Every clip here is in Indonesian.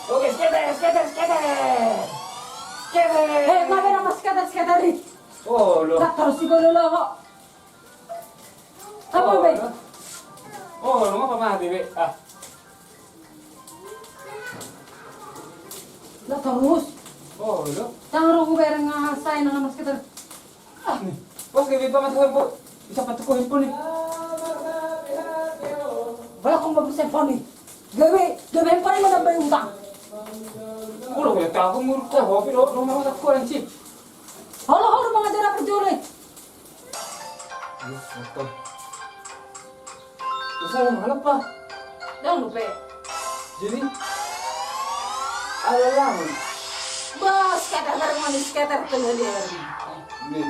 Oke, skater. Ngapain sama skater nih? Oh, lo. Tak terus sih dulu kok. Apa be? Oh, lo apa mati be? Ah, Lah terus. oh, lo. Jangan aku bareng ngasain sama skater. Ah, nih. Bos kayak pa matuhin po. Bisa patukuhin po nih. Wala kong mag-cellphone nih. Gabi pa rin manabay utang. Ulo ko tahu ngurut ko, hobi lo mau tak ko lang chip. Halo mga dara perjole. Yes, betul. Terus saya mana pa? Jangan lupa. Jadi ala lang. Bos, skater bareng manis skater tengah dia. Nih.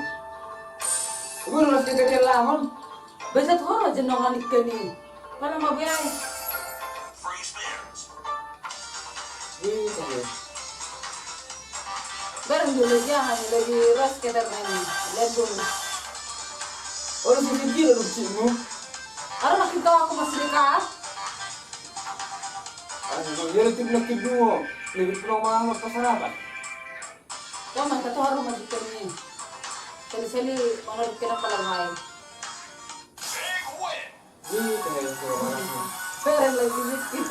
Ugo na kita dia lamon. Besat horo jenongan ikan nih. Para mabiyay. Gitu ya. Bareng dulu jangan lagi ras skater ini. Lihat dulu. Orang sini gila lu cimu. Ara nakita ako maslikat. Ano, yun tin duo. Libit ko mga pasarapan. Tama ka to haro magikan ni. Sali-sali manod ka na palangay. Gitu ya, so. Pero lagi miskin.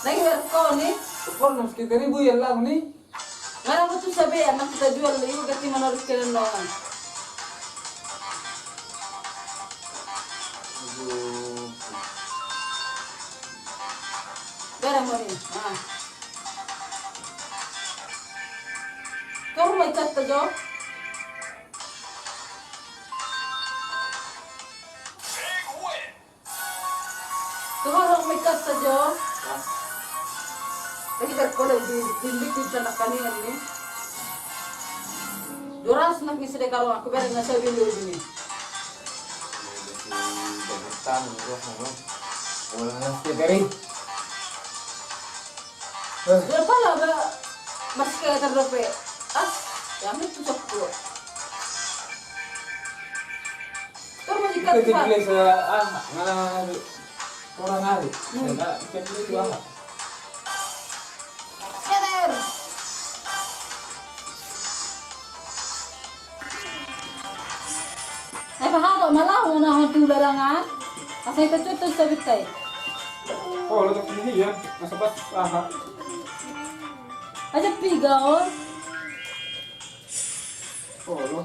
Lagi ko ni. Support ng kita ribu yan lang ni. Ngayon mo to sabi, anak kita jual liyo kasi manod ka na naman. Barang mo rin. Kau may cat to, Jo? Kau may cat to, Jo? Lagi berkolej di kita nak kanina ini. Duras nak isi dek kalau aku bareng nasa video ini. Wala na kita rin. Berapa lah mas kayak terdope? Ya ambil tuh cokro. Kau mau Kita dikat apa? dibeli sa orang hari. Enggak, kita beli itu apa? Skater. Pahato malah na ako tularangan. Kasi ito tutos sa bitay. Oh, lo tak ini ya. Masa pas aha. Aja pigaon. Oh, lo.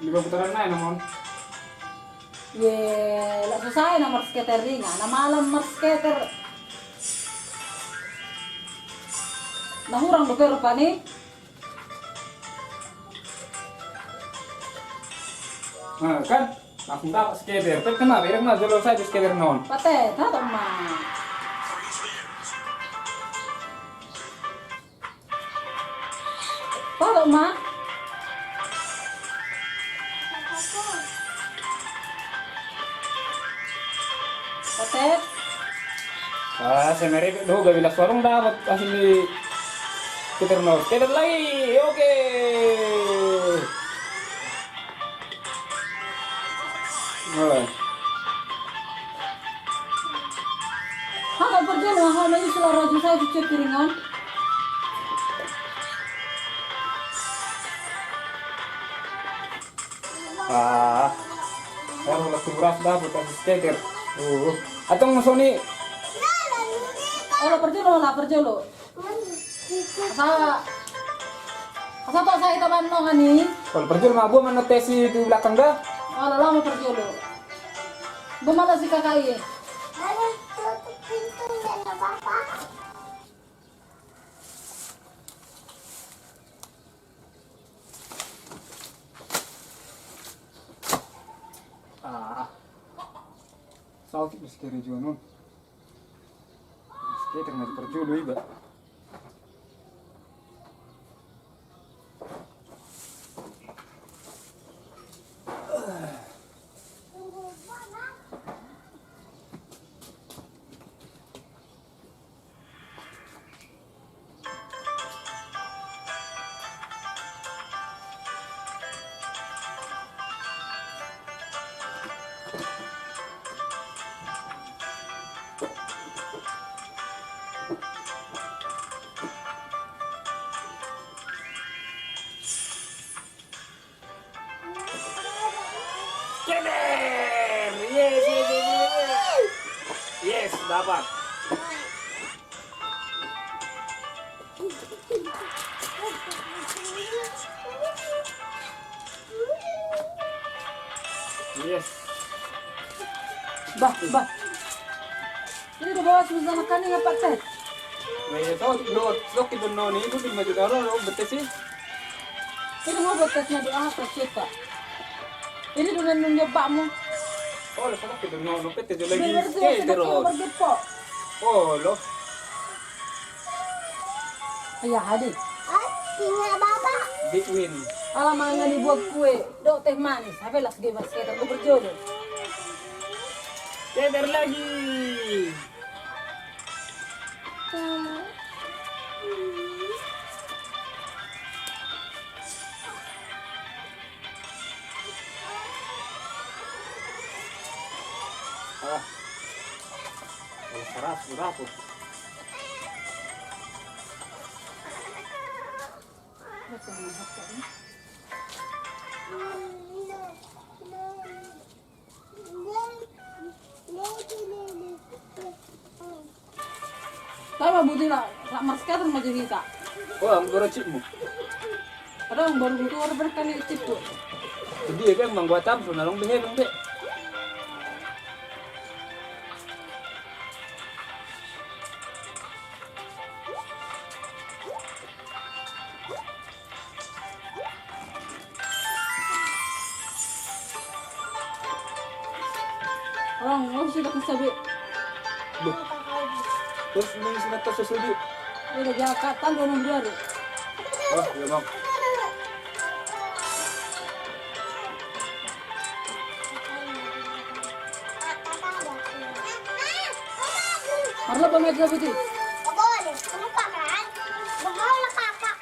5 putaran na naman. Ye, la susay na marskater ringa. Na malam marskater. Nahurang do pero pa ni. Nah, kan langsung dapat skater. Tapi kenapa? Biar kenapa jalur saya di skater non. Pate, tato ma. Tato ma. Pate. Saya mereka dulu gak bilang sorong dapat kasih di skater non. Skater lagi, oke. Mulai. Haka perjalanan hal lagi suara raju saya cuci piringan. Saya mau langsung beras dapat kasih skater. Atau Sony. Olah perjalanan. Asa to saya taman no hani. Kalau perjalanan mah gua menotesi di belakang dah. Olah lama perjalanan. Bumala si kakak. Tutup pintunya ya Bapak. Sakit sekali juga non. Skater nggak diperjulu iba. dapat. Yes. Bah. Ini udah bawa susah makan ya Pak Teh. May lo kita noni itu di maju daro lo betes sih. Ini mau buat tesnya di atas kita. Ini udah nyoba mu. Oh, lo sana kita noni betes lagi. Bener Terus. bergepo. Oh, lo. Ya hadir. Tinggal bapak. Big win. Alamak nggak dibuat kue, dok teh manis. Apa las game skater gue berjodoh. Skater lagi. Ah. Kalau keras berapa? Tahu buti lah, mas skater maju kita. Oh, ang gora chip mo. Orang baru itu orang berkali chip tuh. Jadi kan mang gua tam so nalong bihe long be. Orang sudah kesabi. Terus may sinata sa sudi. Udah jakatan gue nunggu hari. Oh, ya bang. Harus pemegang putih. Boleh, lupa kan? Bahala kakak.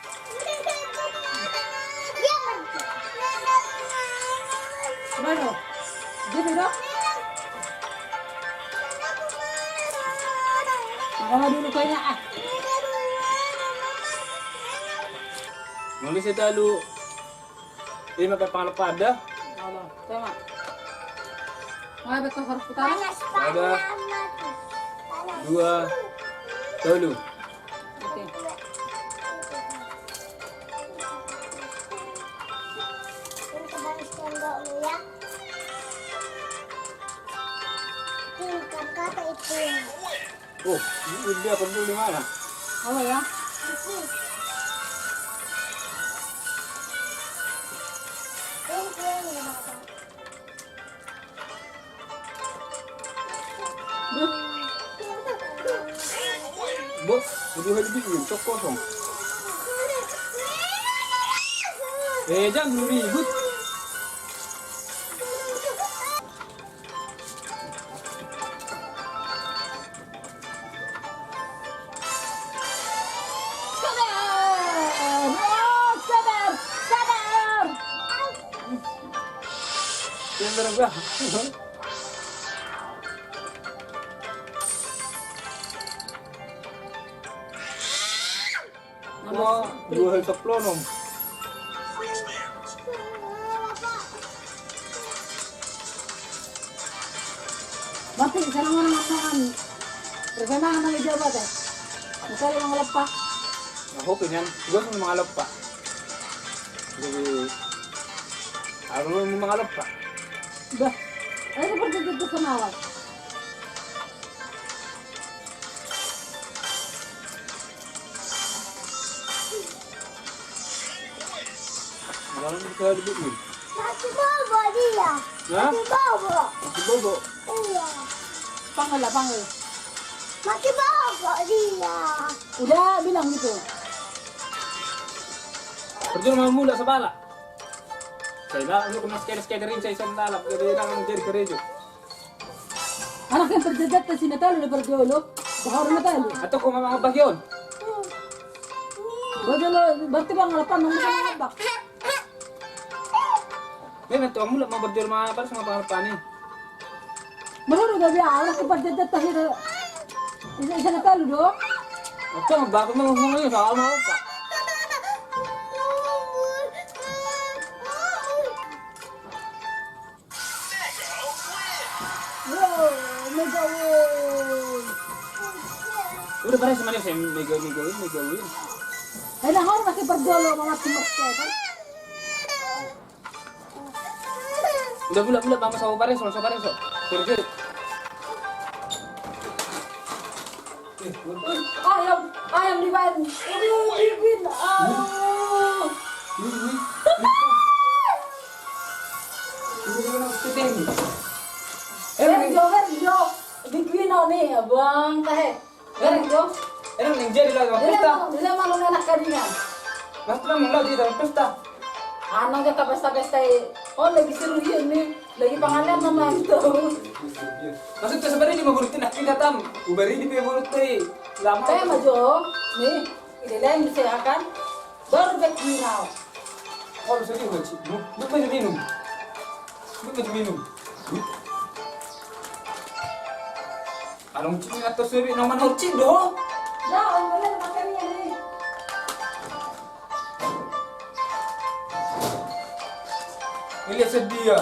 Dia Mana? Jadi dong. Makan dulu kayaknya ah. Nulis ito lu. Ini magpapangalapada. Allah, sama. Mga betul harus putaran. panas Ada. panas. 2 tolu. Oke. Untuk harus tembok lu ya. Tingkat kata itu. Oh, ini dia perlu di mana? Allah ya. Bos, lebih lebih ini cok kosong. Jangan lu ribut. Sadar. Yang berapa? Wah, 2 hal sa plonom. Berarti sana mana makan. Bersama sama jabat ya. Misalnya yang lepas. Ako pinyan, gue sa mga alap pa. Jadi, ako ng mga alap pa. Dah. Seperti itu kenawat. Malam ni ka libut ni. Masih bobo dia. Ha? Masih bobo. Masih bobo. Iya. Panggil. Masih bobo dia. Udah bilang gitu. Perjalanan naman mula sa bala. Saya na, ano kung naskader rin sa isang dalap, kasi lang jadi kerejo. Anak yang terjejet ke sini tadi udah berjolok. Bahar na tadi. Ato kung mga bagyon. Berjolok berarti bang lepas nunggu sama ngabak. Ngayon, ito ang mula, mga bagyon mga para sa mga pangarpan eh. Menurut gak biar anak yang terjejet tadi isa na tadi dong. Ito, bakit mga ngayon sa mga pa. megawin. Udah pernah semuanya saya megawin. Eh, nahon masih berjolo mama timur kan? Udah bulat mama sama pare so. Kerja. Ayam di ban. Aduh, dingin. Verjo. Dingin nih, abang teh. Verjo. Enak ning jadi lagi pesta. Dia malu anak kadingan. Mas tuh mau di dalam pesta. Anak ke pesta-pesta. Oh, lagi seru ini. Lagi pangalan mama itu. Maksudnya sebenarnya cuma burutin nak pindah tam. Ubari di burutin. Lama. Saya maju. Nih, ini lain bisa akan. Baru bekinau. Oh, bisa di hoci. Lu mau minum. Anong cini atau suri naman hoci do. Jangan boleh makannya nih. Ini sedih ya.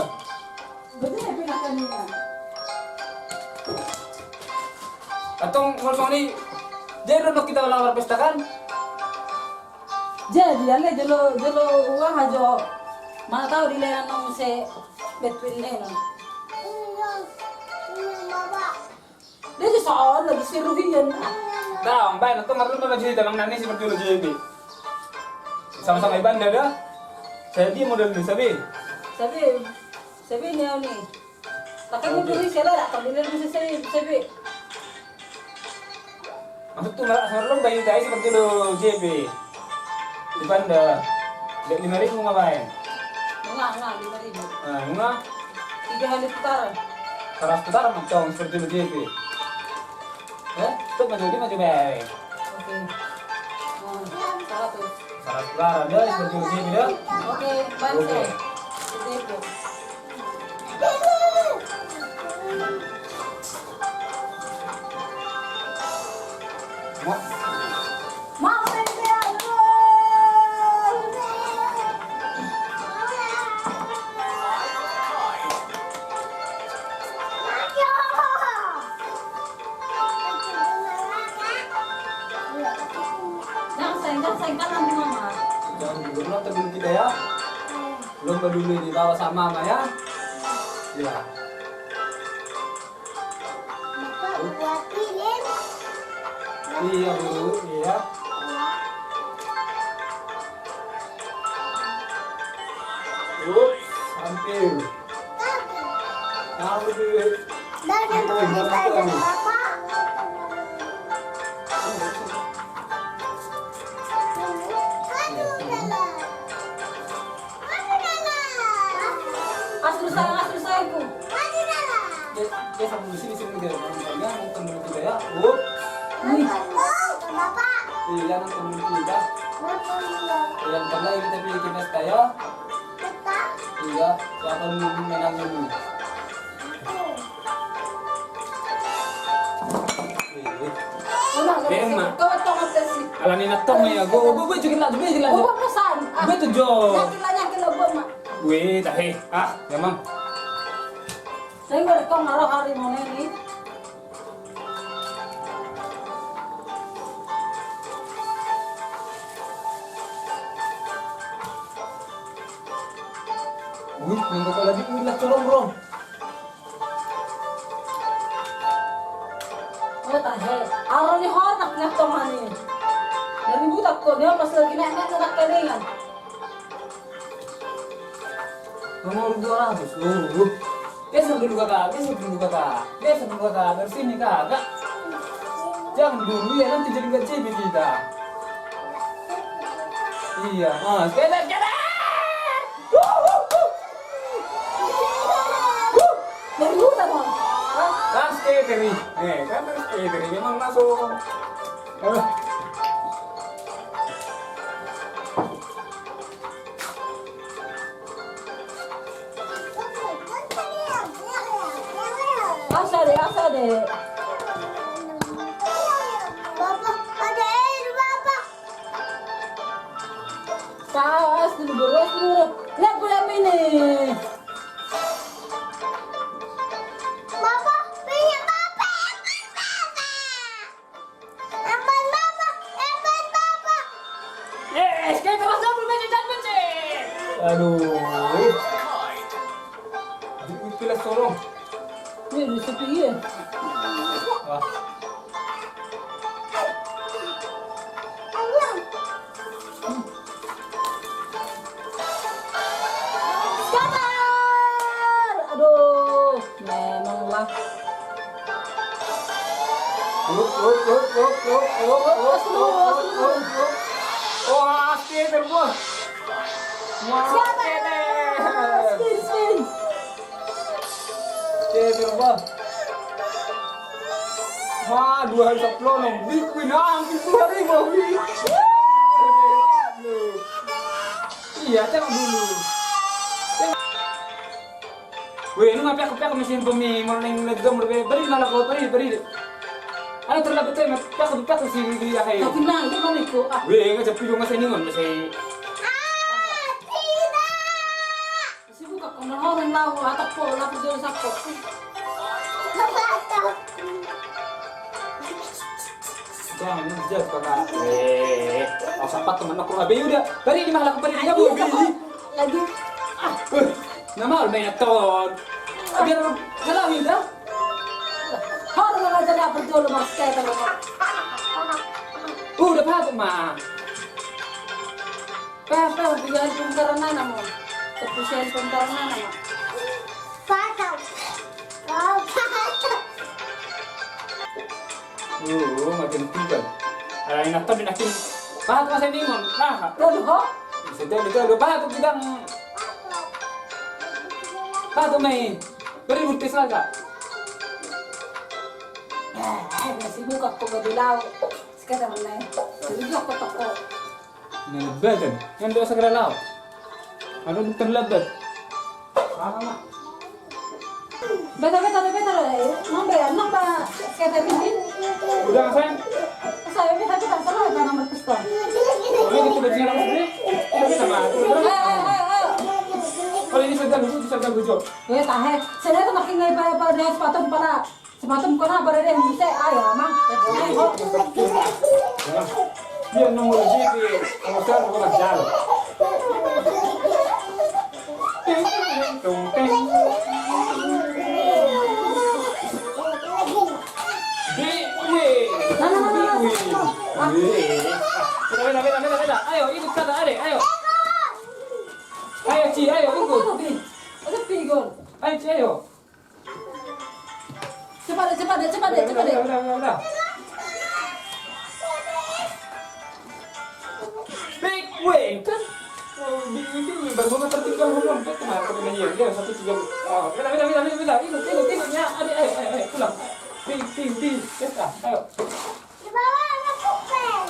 Betul ya pinakannya. Atong ngosong ni. Jadi udah kita lawar pesta kan? Jadi ale jelo wah ajo. Mana tahu di leran nong se between leran. Bapak. Dia di soal lagi seruian. Dah, baik nanti marun pada cerita bang Nani seperti lu JB. Sama-sama ibanda dah. Saya dia model ni sabi. Sabi ni ni. Tapi mo puri sila dah kalau leran mo sabi. Maksud tu marun bayi tadi seperti lu JB. Ibanda. Dek 5.000 ngapain? Enggak 5.000. Nah, bunga 3 hari putaran. saras putar macam seperti lu JB. Tu maju baik. Oke. Nah, 100. Saras putar ada seperti lu JB dah. Oke, bantu. Oke. Itu. Mau Mau dia. Jangan sayang nanti mama. jangan belum dulu kita ya. Belum dulu dibawa sama mama ya. Ya. Bapak buat pilih. Iya dulu, iya. Ups, hampir. Hampir. Dan yang tulis aja Bapak. Aduh, Dala. Asal sayang ku. Aduh, Dala. Dia sambil sini dia nonton dulu kita ya. Ups. Bapak. Iya nonton dulu kita. Iya bentar lagi kita bikin pesta ya. Kita. Iya, siapa yang menang dulu? Una, Kaya ma. kau tong sih. Ala ni natong ya, go juga lah, Oh, pesan. Gue tuh jo. Nyakin lo mak. Gue tahe, ya mam. Saya nggak kau ngaruh hari mau ini. Minggu ko lagi ulah colong bro. Oh, tahe. Araw ni honak na tong hani. Nalibutak ko niya pas lagi na nakalingan. Nomor 200. Besok dulu kakak, dari sini kakak. Jangan dulu ya, nanti jadi nggak CB kita. Iya, sekarang. Nalibutak mo. Kan skateri, kan skateri memang masuk. Asa deh. Bapak, ada air, Bapak. Kas dulu beres dulu. Lihat bulan ini. Bapak, pinjam Bapak. Ini sepi ya. Wah. Ayam. Skater! Aduh, memanglah. Wah, skater bos. Wah, skater. Spin. Skater bos. Wah, 2 hari sepelonong. Big win hampir 2.000 win. Iya, tengok dulu. Weh, ini ngapain aku mesin pemi morning ledom beri malah kau beri. Ano terlalu betul, pakai si dia kayak. Tapi nang itu kan ikut. Weh, ngajak pilih ngasih ningon masih. Sibuk aku orang lalu atau pola kerja sakit. Jangan menjat kakak. Sempat teman aku ngabe udah. Beri di malah aku beri dia bu. Lagi. Nama main ton. Biar kalau udah. Orang yang aja dapat dulu mas kayak kalau. Udah patut mah. Pepe biar pemkarana nama. Kepusian pemkarana nama. Patau. Oh, patau. Makin tinggal. Ada yang nonton dinakin. Patut masa ningon. Nah, Lalu ho? Betul, patut bidang. Patut main. Beri butis lah. Sibuk aku berdilau. Sekarang mana? Jadi aku toko. Nalabagan. Yang doon sa karalaw. Ano nung terlabat? Mama. Betul. Nomor sekitar ini. Udah nggak sayang? Saya betul salah ada nomor pistol. Ini kita berdiri nama sendiri. Kita sama. Ayo. Kalau ini sudah bujo. Ya tahe. Saya tu makin ngai pada sepatu pala. Sepatu kena pada dia bisa ayo mang. Ayo. Dia nomor GP. Nomor satu orang jalan. Teng. Beda. Ayo ikut kata adek, ayo. Ayo Ci, ayo ikut. Ada pigol. Ayo Ci, ayo. Cepat deh. Udah. Big win kan? Big win baru banget tertinggal ngomong. Kemarin aku nanya dia 1-3. Oh, beda. Ikutnya. Adek, ayo pulang. Big. Ayo. Di bawah ada kupeng.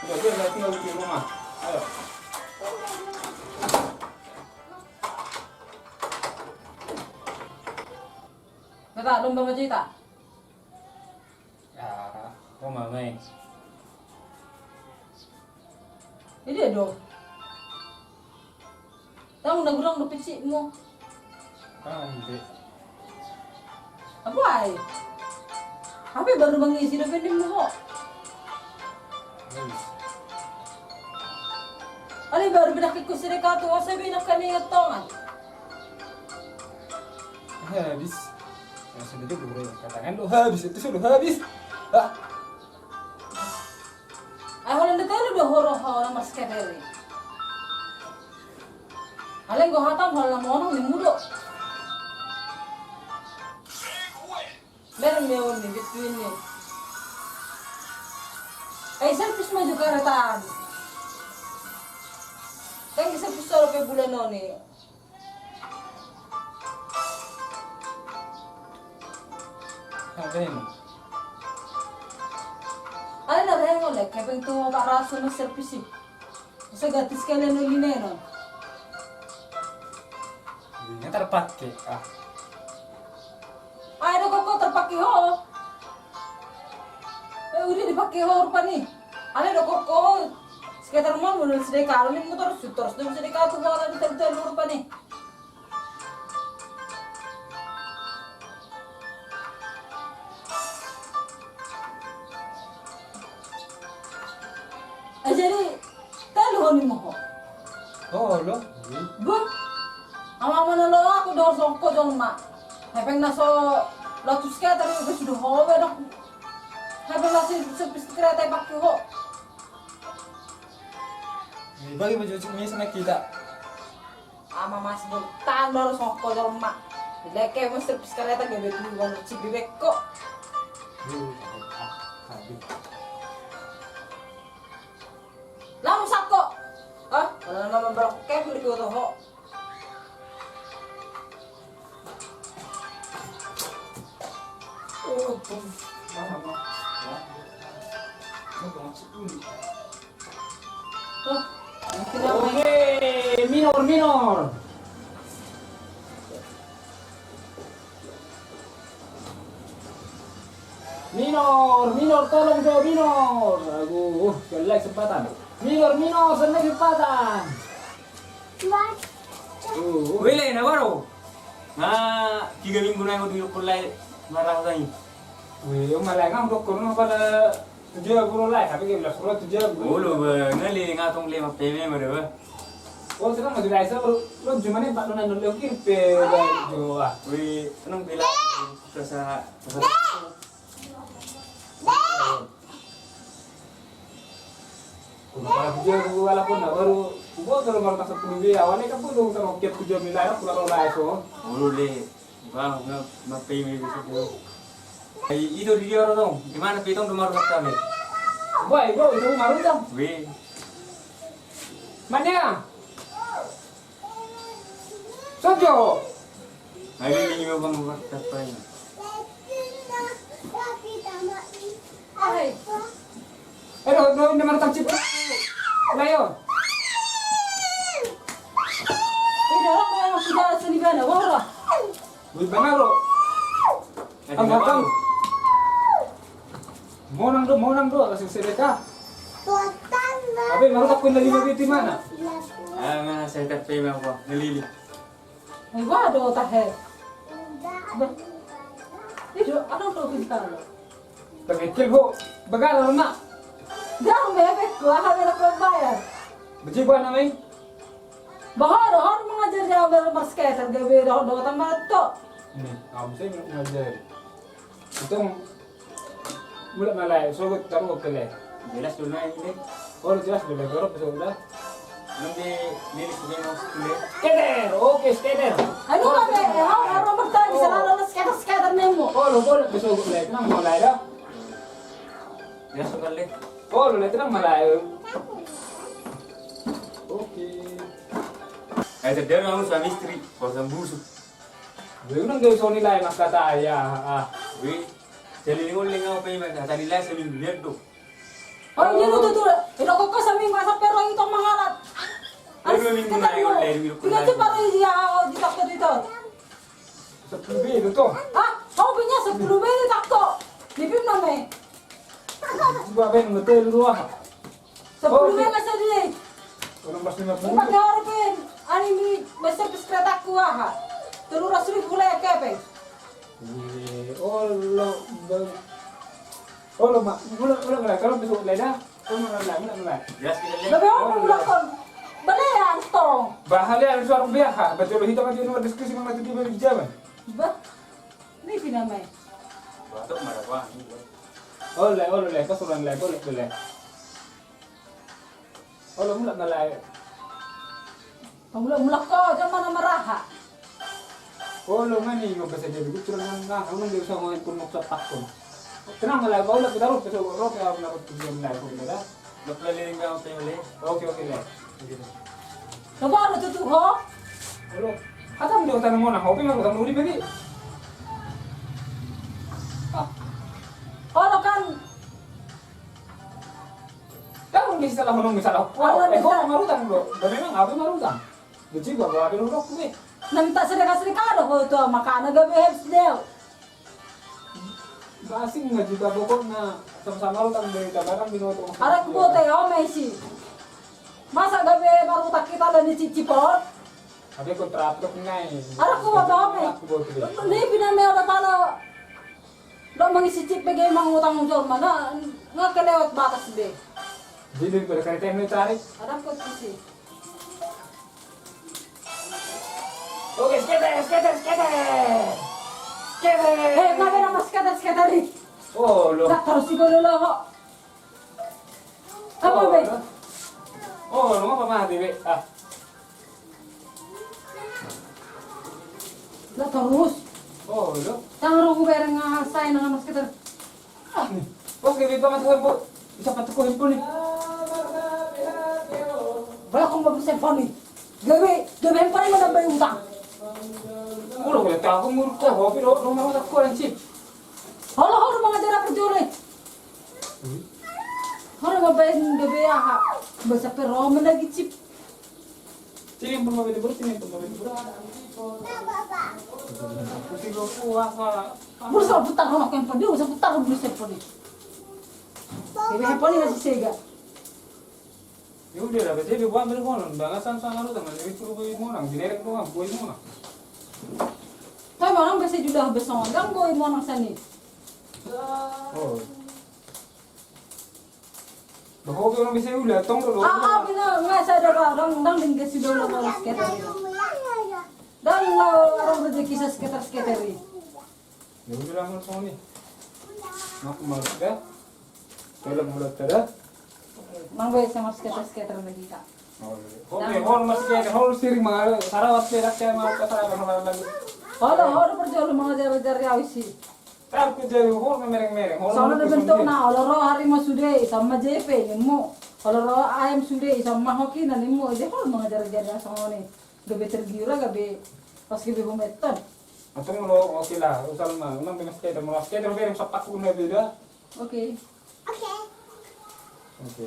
Udah dia tinggal di rumah. Ayo. Kata lomba macam tak? Ya, rumah main. Ini dia dong. Tahu nak gurang do picik mo. Ande. Apa ai? Apa baru mengisi do pendem mo? Ali baru pindah ke kusir ka tu, saya pindah ke ni tongan. Habis. Yang sudah itu gue katakan lu habis itu sudah habis. Ah. Ay holan de tele do horo na maskaderi. Ale go hatam holan mo ni mudo. Meron meron ni between ni. Ay selfish mo juga ratan. Kan isa pusaro pe bulan noni. Apa ini? Ale na rengo le kay peng tuwa ka raso na selfish. Sa gatis ka le no lineno. Ini terpakai. Ah. Ay do ko terpakai ho. Uri dipakai ho rupa ni. Ale do ko sekitar mo mo sedek karo ni motor terus do sedek ka tu wala di tel rupa ni. Jadi telepon mo ho. Oh, lo. Bu. Ama mana lo aku dor songko dong mak. Hepeng naso lotus skater udah sudah hobe dok. Hepeng nasi servis kereta pakai ho. Bagi baju cumi sama kita. Ama masih belum baru songko dalam mak. Leke mas servis kereta gede tuh kalau cibibek kok. Langsung sako. Ah, kalau nama berapa kayak beli kau ho. Oh, Tuh, tidak main. oke, minor. Minor, tolong dong minor. Aduh, jelek kesempatan. Minor, senang kesempatan. Wele na baro. Nga 3 minggu na ako dito kulay marang tani. Wih, malah nggak untuk kurang pada 70 lah, tapi kita bilang surat 70. Ulo ba ngali nga tong lima peme mo ba. Oh, sekarang masih biasa, lo cuma nih Pak Lunan dulu kirpe jual. We anong bila sa Kalau tujuh walaupun nggak baru, gua kalau baru kasih 10 dia awalnya kan pun sama kiat 7 miliar pulang oleh itu. ulo le. Ba nga mapeme bisa ko. Ay ito di oro dong. Di mana pitong dumaro sa kami. Boy, bro, itu maru dong. We Mana? Sojo. ay hindi mo bang magtapay. Hai. No, ini mana tancip? Layo. Ini orang yang sudah seni bana, wah. Wih, benar lo. Ang Monang do, kasih sedekah. Tapi maru tak pun lagi di mana? Ah nga sa tapay mo ako. Nalili. Ay, wah, do tahe. Itu, ano to kita? Pagkikil ho, bagala na. Jangan bebek, gua ada bayar. Bejiba namin. Bahar, orang mengajar dia bermasketer, gawe do tambah to. Kamu saya ngajar. Itu mulai malay, so taruh ke le. Jelas dulu na ini. Oh, jelas boleh korok sudah. Nung di nilis ko ng school. Skater, oke skater. Ano ba be? Orang bertanya selalu skater nemo. Oh, lo boleh besok le, tenang malay dah. Jelas ko kali. Oh, lo le tenang malay. Oke. Ay tadero ako sa mystery. Or sa buso. Belum nang gawin Sony lain mas kata ya. We jadi ni uling ako pa yung tadi lah sa minggu do. Oh, ini tuh. Itu kok kami masa pero itu mangalat. Pero minggu na yung uling. Tiga cepat dia di takto itu. Sepuluh itu tuh. Ah, kau punya 10 beli takto. Lipim name. Gua ben ngetel dulu ah. 10 beli kasih dia. Orang pas 50. Pakai orang pen. Ani mi besar kereta kuah. Terus rasul boleh kepe. Oh lo mak, mula nggak kalau besok leda, oh nggak. Jelas kita Lebih lihat. orang melakukan. Balean tong. Bahalnya harus orang biasa, betul lo hitam aja nomor diskusi mana tuh di bawah jaman. Bah. Ini pinamai. Batok marah. Oh le, pas orang le, boleh. Oh lo mula ngalai. Mula kau zaman maraha. Oh lo mani mau bahasa jadi curang nggak, kamu nggak usah ngomongin pun mau cepat pun. Tenang ngalai, kau lah kita besok roh ya menurut tujuan ngalai pun ada. Magpalaling ka ako tayo ulit. Oke le. Coba ada tutup ho. Lo, kata mo di tanah mana, hobi mau tanah uli bagi. Kalau kan Kamu di salah ngomong salah. Kau marutang lo, dan memang apa marutang? Jadi bawa apa lo kue? namita sedekah ho to makana gabe helps deu. Basing nggak juga pokok na sama-sama lo tang dari tabaran binoto. Arak bote ho Messi. Masa gabe baru tak kita dan dicicipot. Tapi kontrak ngai. Arak ko bote ho me. Ni piname ora pala. Do mangisicip bege mangutang jor mana nga kelewat batas be. Jadi daripada kereta yang tarik. Arak ko sisi. Oke, skater. ngapain nama skater nih? Oh, lo. Dah terus sih dulu kok. Apa be? Oh, lo apa mati be? Ah, Dah terus. oh, lo. Jangan rugu bareng ngasain nama skater. Ah, nih. Bos gak bisa masuk handphone. Bisa masuk handphone nih. Boleh kamu mau handphone nih? Gawe handphone mana bayar utang? Udah boleh tahu ngurus tahu, tapi lo mau tak kurang chip. Halo mga dara perjole. Halo mabayin gabi aha. Basta pero man lagi chip. Sini pun mau beli sini pun mau beli Putih lo kuah Bursa putar rumah kan padi, usah putar rumah saya padi. Gabi handphone masih sega. Ya udah lah, jadi buat beli konon. Bangasan sana lu teman, jadi suruh beli monang, generik doang, beli monang. Tapi orang biasa juga besok orang boy mau nang sani. Oh. Bahawa orang bisa ulah, tong dulu. Bina nggak sadar orang nang din kasi dulu orang skater. Dan orang rezeki sa skater ini. Ya udah lah, mau nih. Nak malas dah. Kalau mulut dah. Mang boy sama skater lagi kak. Oke, hol masih kayak hol siri mah sarawat perak kayak mau ke sarawat lagi. Halo perjole mga dara awisi. Aku jadi hol mereng-mereng. Soalnya bentuk na, kalau harimau sudah sama JP nemu, kalau ayam sudah sama hoki na nemu, jadi kalau mengajar jalan sama nih, gabe tergiur gabe pas gabe bumeton. Atau mau oke lah, usah mah, memang dengan skater, mau skater bereng sepak pun beda. Oke. Okay. Oke.